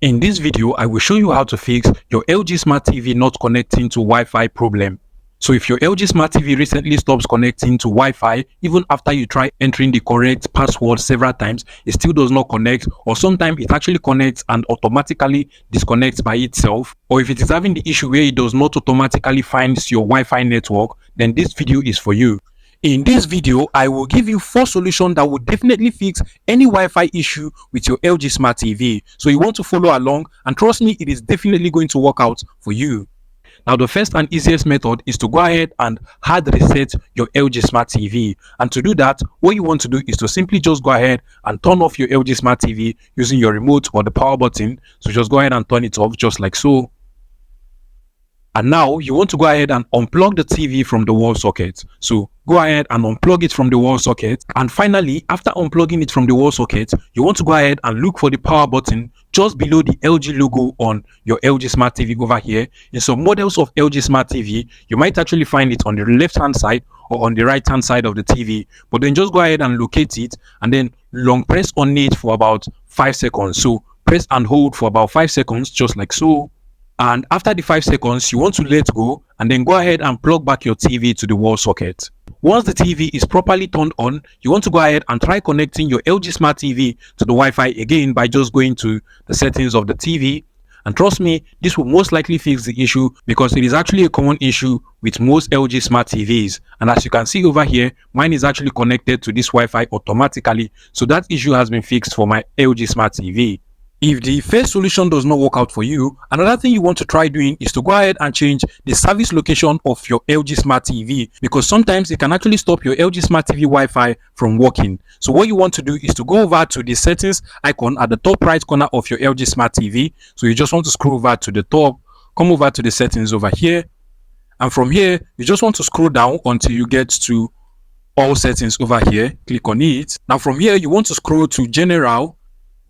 In this video, I will show you how to fix your LG Smart TV not connecting to Wi-Fi problem. So if your LG Smart TV recently stops connecting to Wi-Fi, even after you try entering the correct password several times, it still does not connect, or sometimes it actually connects and automatically disconnects by itself, or if it is having the issue where it does not automatically find your Wi-Fi network, then this video is for you. In this video, I will give you 4 solutions that will definitely fix any Wi-Fi issue with your LG Smart TV. So you want to follow along, and trust me, it is definitely going to work out for you. Now, the first and easiest method is to go ahead and hard reset your LG Smart TV. And to do that, what you want to do is to simply just go ahead and turn off your LG Smart TV using your remote or the power button. So just go ahead and turn it off just like so. And now you want to go ahead and unplug the TV from the wall socket. So go ahead and unplug it from the wall socket. And finally, after unplugging it from the wall socket, you want to go ahead and look for the power button just below the LG logo on your LG Smart TV over here. In some models of LG Smart TV, you might actually find it on the left hand side or on the right hand side of the TV. But then just go ahead and locate it and then long press on it for about 5 seconds. So press and hold for about 5 seconds just like so. And after the 5 seconds, you want to let go and then go ahead and plug back your TV to the wall socket. Once the TV is properly turned on, you want to go ahead and try connecting your LG Smart TV to the Wi-Fi again by just going to the settings of the TV. And trust me, this will most likely fix the issue because it is actually a common issue with most LG Smart TVs. And as you can see over here, mine is actually connected to this Wi-Fi automatically. So that issue has been fixed for my LG Smart TV. If the first solution does not work out for you, another thing you want to try doing is to go ahead and change the service location of your LG Smart TV, because sometimes it can actually stop your LG Smart TV Wi-Fi from working. So what you want to do is to go over to the settings icon at the top right corner of your LG Smart TV. So you just want to scroll over to the top, come over to the settings over here, and from here you just want to scroll down until you get to all settings over here. Click on it. Now from here you want to scroll to general,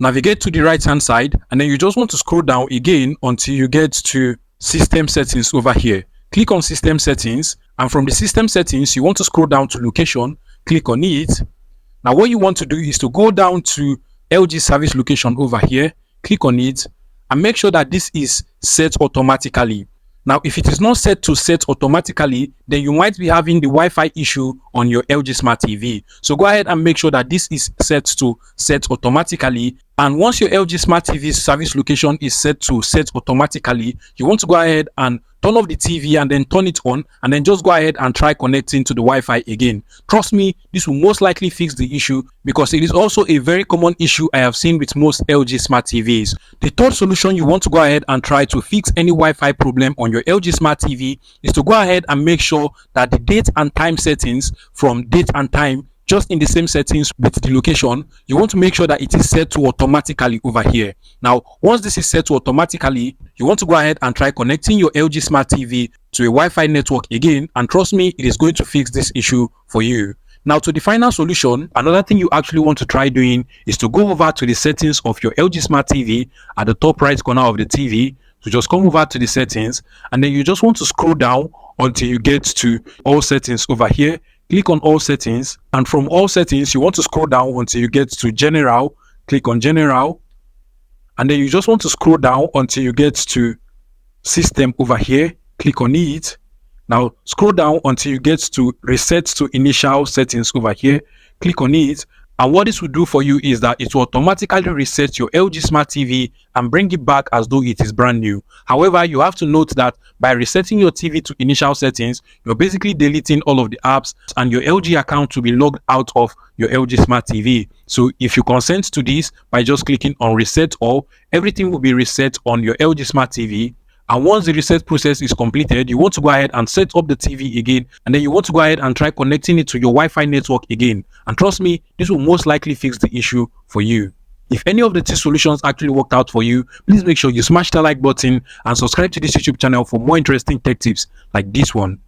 navigate to the right hand side, and then you just want to scroll down again until you get to system settings over here. Click on system settings, and from the system settings you want to scroll down to location. Click on it. Now what you want to do is to go down to LG service location over here, click on it, and make sure that this is set automatically. Now, if it is not set to set automatically, then you might be having the Wi-Fi issue on your LG Smart TV. So go ahead and make sure that this is set to set automatically. And once your LG Smart TV's service location is set to set automatically, you want to go ahead and turn off the TV and then turn it on, and then just go ahead and try connecting to the Wi-Fi again. Trust me, this will most likely fix the issue because it is also a very common issue I have seen with most LG Smart TVs. The third solution you want to go ahead and try to fix any Wi-Fi problem on your LG Smart TV is to go ahead and make sure that the date and time settings from date and time just in the same settings with the location, you want to make sure that it is set to automatically over here. Now, once this is set to automatically, you want to go ahead and try connecting your LG Smart TV to a Wi-Fi network again, and trust me, it is going to fix this issue for you. Now, to the final solution, another thing you actually want to try doing is to go over to the settings of your LG Smart TV at the top right corner of the TV. So just come over to the settings, and then you just want to scroll down until you get to all settings over here. Click on all settings, and from all settings you want to scroll down until you get to general. Click on general, and then you just want to scroll down until you get to system over here. Click on it. Now scroll down until you get to reset to initial settings over here. Click on it, and what this will do for you is that it will automatically reset your LG Smart TV and bring it back as though it is brand new. However, you have to note that by resetting your TV to initial settings, you're basically deleting all of the apps, and your LG account will be logged out of your LG Smart TV. So if you consent to this by just clicking on reset all, everything will be reset on your LG Smart TV. And once the reset process is completed, you want to go ahead and set up the TV again, and then you want to go ahead and try connecting it to your Wi-Fi network again. And trust me, this will most likely fix the issue for you. If any of the 2 solutions actually worked out for you, please make sure you smash the like button and subscribe to this YouTube channel for more interesting tech tips like this one.